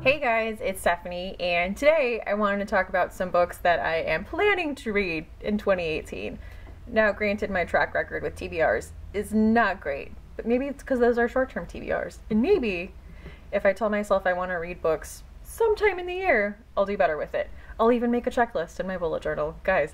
Hey guys, it's Tiphanie, and today I wanted to talk about some books that I am planning to read in 2018. Now, granted, my track record with TBRs is not great, but maybe it's because those are short-term TBRs. And maybe if I tell myself I want to read books sometime in the year, I'll do better with it. I'll even make a checklist in my bullet journal. Guys,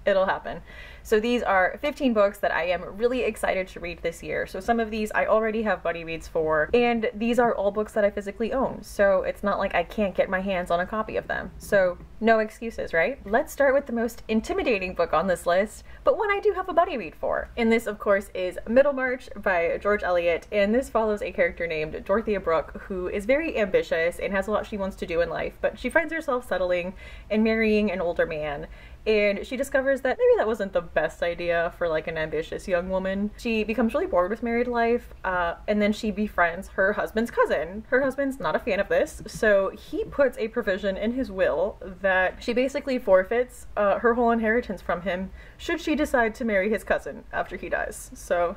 it'll happen. So these are 15 books that I am really excited to read this year. So some of these I already have buddy reads for, and these are all books that I physically own. So it's not like I can't get my hands on a copy of them. So no excuses, right? Let's start with the most intimidating book on this list, but one I do have a buddy read for. And this, of course, is Middlemarch by George Eliot. And this follows a character named Dorothea Brooke, who is very ambitious and has a lot she wants to do in life, but she finds herself settling and marrying an older man. And she discovers that maybe that wasn't the best idea for like an ambitious young woman. She becomes really bored with married life, and then she befriends her husband's cousin. Her husband's not a fan of this, so he puts a provision in his will that she basically forfeits her whole inheritance from him should she decide to marry his cousin after he dies. So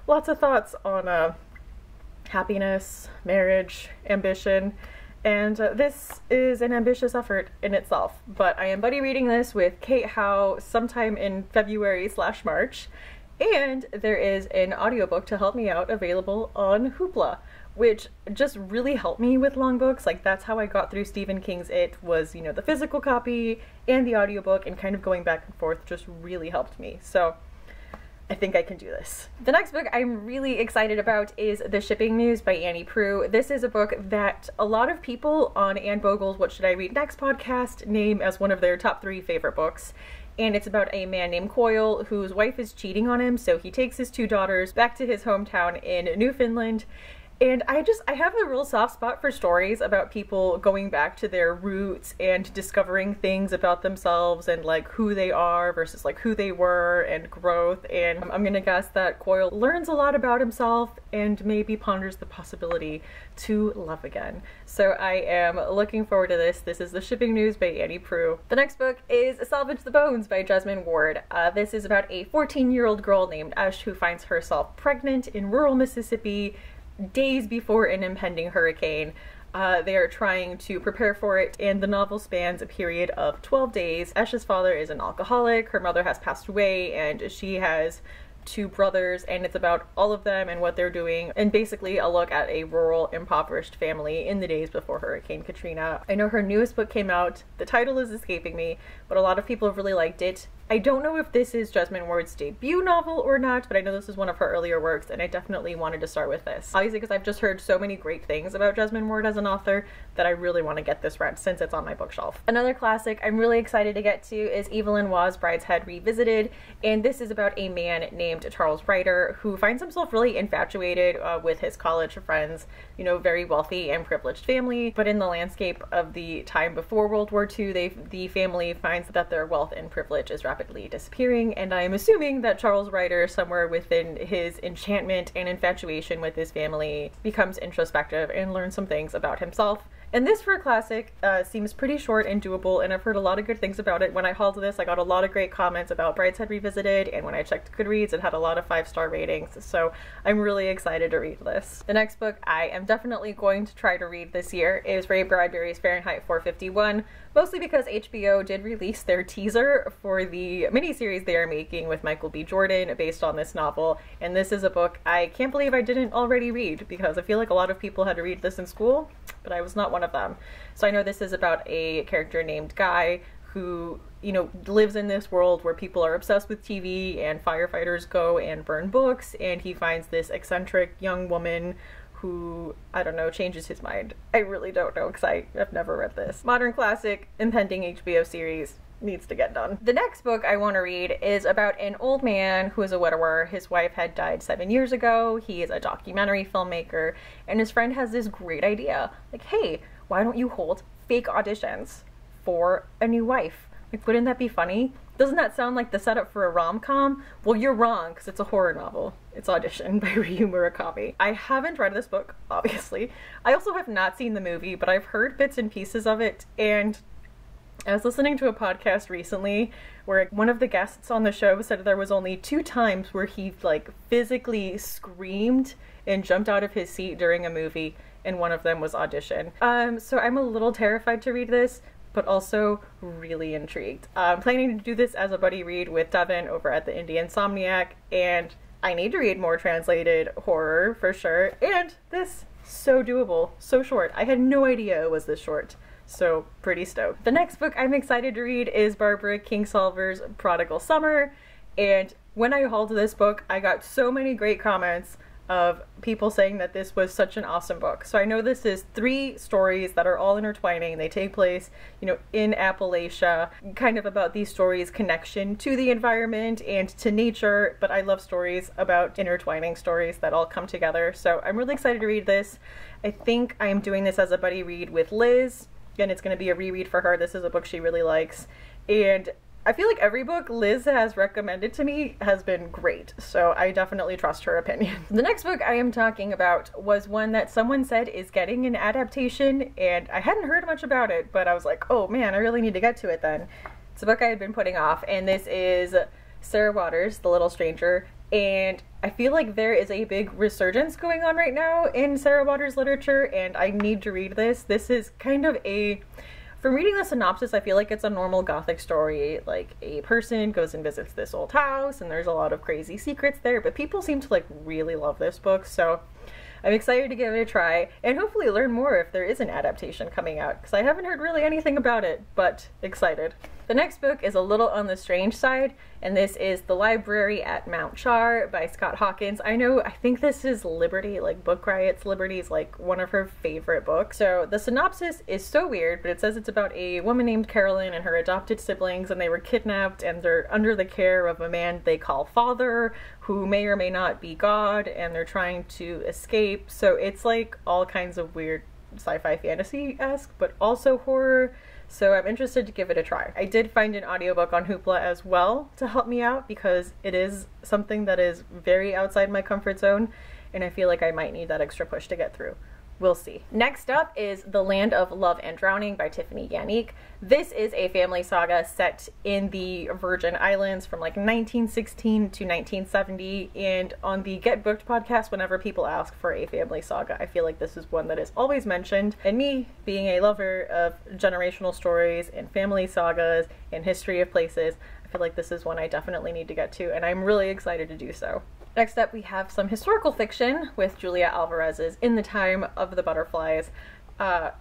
lots of thoughts on happiness, marriage, ambition. And this is an ambitious effort in itself, but I am buddy reading this with Kate Howe sometime in February/March, and there is an audiobook to help me out available on Hoopla, which just really helped me with long books. Like, that's how I got through Stephen King's It, was, you know, the physical copy and the audiobook, and kind of going back and forth just really helped me. So I think I can do this. The next book I'm really excited about is The Shipping News by Annie Proulx. This is a book that a lot of people on Anne Bogle's What Should I Read Next podcast name as one of their top 3 favorite books. And it's about a man named Coyle whose wife is cheating on him, so he takes his 2 daughters back to his hometown in Newfoundland. And I have a real soft spot for stories about people going back to their roots and discovering things about themselves and like who they are versus like who they were and growth. And I'm gonna guess that Coyle learns a lot about himself and maybe ponders the possibility to love again. So I am looking forward to this. This is The Shipping News by Annie Proulx. The next book is Salvage the Bones by Jesmyn Ward. This is about a 14-year-old girl named Esh who finds herself pregnant in rural Mississippi days before an impending hurricane. They are trying to prepare for it, and the novel spans a period of 12 days. Esh's father is an alcoholic, her mother has passed away, and she has 2 brothers, and it's about all of them and what they're doing, and basically a look at a rural, impoverished family in the days before Hurricane Katrina. I know her newest book came out. The title is escaping me, but a lot of people have really liked it. I don't know if this is Jesmyn Ward's debut novel or not, but I know this is one of her earlier works, and I definitely wanted to start with this. Obviously, because I've just heard so many great things about Jesmyn Ward as an author that I really want to get this read since it's on my bookshelf. Another classic I'm really excited to get to is Evelyn Waugh's Brideshead Revisited, and this is about a man named Charles Ryder who finds himself really infatuated with his college friends, you know, very wealthy and privileged family, but in the landscape of the time before World War II, the family finds that their wealth and privilege is rapidly disappearing, and I am assuming that Charles Ryder, somewhere within his enchantment and infatuation with his family, becomes introspective and learns some things about himself. And this, for a classic, seems pretty short and doable, and I've heard a lot of good things about it. When I hauled this, I got a lot of great comments about Brideshead Revisited, and when I checked Goodreads, it had a lot of 5-star ratings, so I'm really excited to read this. The next book I am definitely going to try to read this year is Ray Bradbury's Fahrenheit 451, mostly because HBO did release their teaser for the miniseries they are making with Michael B. Jordan based on this novel, and this is a book I can't believe I didn't already read, because I feel like a lot of people had to read this in school, but I was not one of them. So I know this is about a character named Guy who, you know, lives in this world where people are obsessed with TV and firefighters go and burn books, and he finds this eccentric young woman who, I don't know, changes his mind. I really don't know because I have never read this. Modern classic, impending HBO series, needs to get done. The next book I want to read is about an old man who is a widower. His wife had died 7 years ago. He is a documentary filmmaker, and his friend has this great idea. Like, hey, why don't you hold fake auditions for a new wife? Like, wouldn't that be funny? Doesn't that sound like the setup for a rom-com? Well, you're wrong, because it's a horror novel. It's Audition by Ryu Murakami. I haven't read this book, obviously. I also have not seen the movie, but I've heard bits and pieces of it, and I was listening to a podcast recently where one of the guests on the show said there was only 2 times where he like physically screamed and jumped out of his seat during a movie, and one of them was Audition. So I'm a little terrified to read this, but also really intrigued. I'm planning to do this as a buddy read with Devin over at the Indie Insomniac, and I need to read more translated horror for sure, and this, so doable, so short. I had no idea it was this short. So pretty stoked. The next book I'm excited to read is Barbra Kingsolver's Prodigal Summer, and when I hauled this book, I got so many great comments of people saying that this was such an awesome book. So I know this is 3 stories that are all intertwining. They take place, you know, in Appalachia, kind of about these stories' connection to the environment and to nature, but I love stories about intertwining stories that all come together. So I'm really excited to read this. I think I am doing this as a buddy read with Liz. Again, it's going to be a reread for her. This is a book she really likes. And I feel like every book Liz has recommended to me has been great, so I definitely trust her opinion. The next book I am talking about was one that someone said is getting an adaptation, and I hadn't heard much about it, but I was like, oh man, I really need to get to it then. It's a book I had been putting off, and this is Sarah Waters' The Little Stranger, and I feel like there is a big resurgence going on right now in Sarah Waters literature, and I need to read this. This is kind of a... From reading the synopsis, I feel like it's a normal gothic story. Like, a person goes and visits this old house, and there's a lot of crazy secrets there, but people seem to, like, really love this book, so I'm excited to give it a try, and hopefully learn more if there is an adaptation coming out, because I haven't heard really anything about it, but excited. The next book is a little on the strange side, and this is The Library at Mount Char by Scott Hawkins. I think this is Liberty, like Book Riot's Liberty is like one of her favorite books. So the synopsis is so weird, but it says it's about a woman named Carolyn and her adopted siblings, and they were kidnapped and they're under the care of a man they call Father, who may or may not be God, and they're trying to escape. So it's like all kinds of weird sci-fi fantasy-esque, but also horror. So I'm interested to give it a try. I did find an audiobook on Hoopla as well to help me out, because it is something that is very outside my comfort zone, and I feel like I might need that extra push to get through. We'll see. Next up is The Land of Love and Drowning by Tiphanie Yanique. This is a family saga set in the Virgin Islands from like 1916 to 1970, and on the Get Booked podcast, whenever people ask for a family saga, I feel like this is one that is always mentioned. And me, being a lover of generational stories and family sagas and history of places, I feel like this is one I definitely need to get to, and I'm really excited to do so. Next up, we have some historical fiction with Julia Alvarez's In the Time of the Butterflies.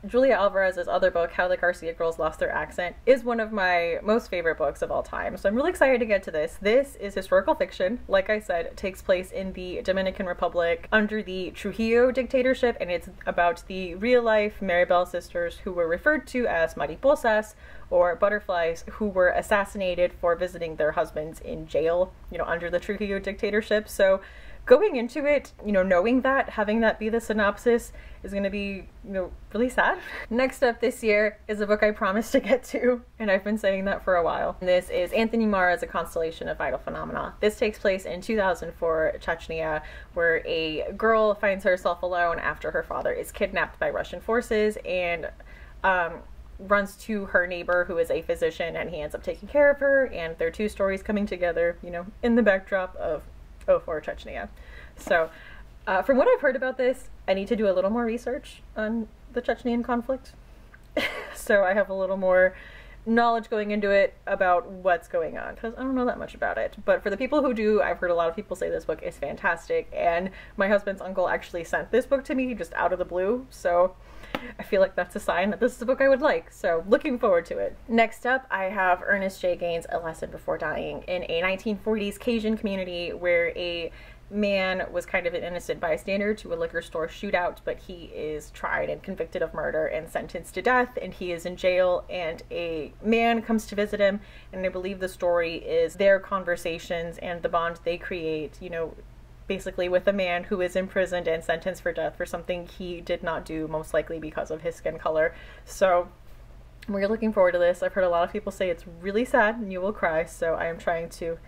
Julia Alvarez's other book, How the Garcia Girls Lost Their Accent, is one of my most favorite books of all time. So I'm really excited to get to this. This is historical fiction. Like I said, it takes place in the Dominican Republic under the Trujillo dictatorship, and it's about the real-life Maribel sisters who were referred to as mariposas, or butterflies, who were assassinated for visiting their husbands in jail, under the Trujillo dictatorship. So going into it, knowing that, having that be the synopsis is going to be, really sad. Next up this year is a book I promised to get to, and I've been saying that for a while. This is Anthony Marra's A Constellation of Vital Phenomena. This takes place in 2004 Chechnya, where a girl finds herself alone after her father is kidnapped by Russian forces, and runs to her neighbor who is a physician, and he ends up taking care of her, and their 2 stories coming together, in the backdrop of 04 Chechnya. So from what I've heard about this, I need to do a little more research on the Chechnyan conflict. So I have a little more knowledge going into it about what's going on, because I don't know that much about it. But for the people who do, I've heard a lot of people say this book is fantastic, and my husband's uncle actually sent this book to me just out of the blue, so I feel like that's a sign that this is a book I would like, so looking forward to it. Next up, I have Ernest J Gaines' A Lesson Before Dying, in a 1940s Cajun community where a man was kind of an innocent bystander to a liquor store shootout, but he is tried and convicted of murder and sentenced to death, and he is in jail, and a man comes to visit him, and I believe the story is their conversations and the bond they create, basically with a man who is imprisoned and sentenced for death for something he did not do, most likely because of his skin color. So we're looking forward to this. I've heard a lot of people say it's really sad and you will cry, so I am trying to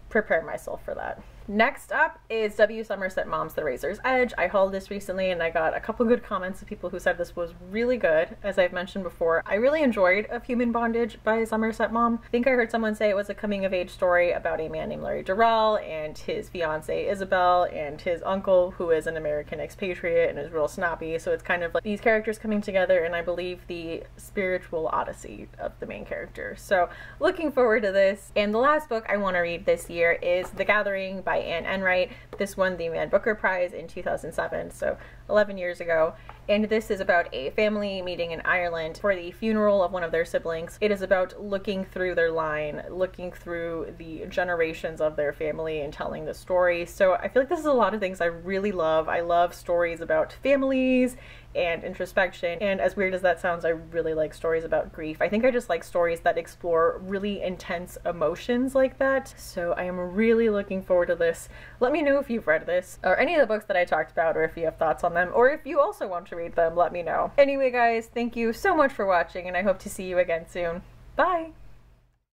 prepare myself for that. Next up is W. Somerset Maugham's The Razor's Edge. I hauled this recently and I got a couple good comments of people who said this was really good. As I've mentioned before, I really enjoyed Of Human Bondage by Somerset Maugham. I think I heard someone say it was a coming-of-age story about a man named Larry Durrell and his fiancée Isabel and his uncle, who is an American expatriate and is real snobby. So it's kind of like these characters coming together, and I believe the spiritual odyssey of the main character. So looking forward to this. And the last book I want to read this year is The Gathering by Anne Enright. This won the Man Booker Prize in 2007, so 11 years ago. And this is about a family meeting in Ireland for the funeral of one of their siblings. It is about looking through their line, looking through the generations of their family and telling the story. So I feel like this is a lot of things I really love. I love stories about families and introspection, and as weird as that sounds, I really like stories about grief. I think I just like stories that explore really intense emotions like that, so I am really looking forward to this. Let me know if you've read this, or any of the books that I talked about, or if you have thoughts on them, or if you also want to read them, let me know. Anyway guys, thank you so much for watching, and I hope to see you again soon. Bye!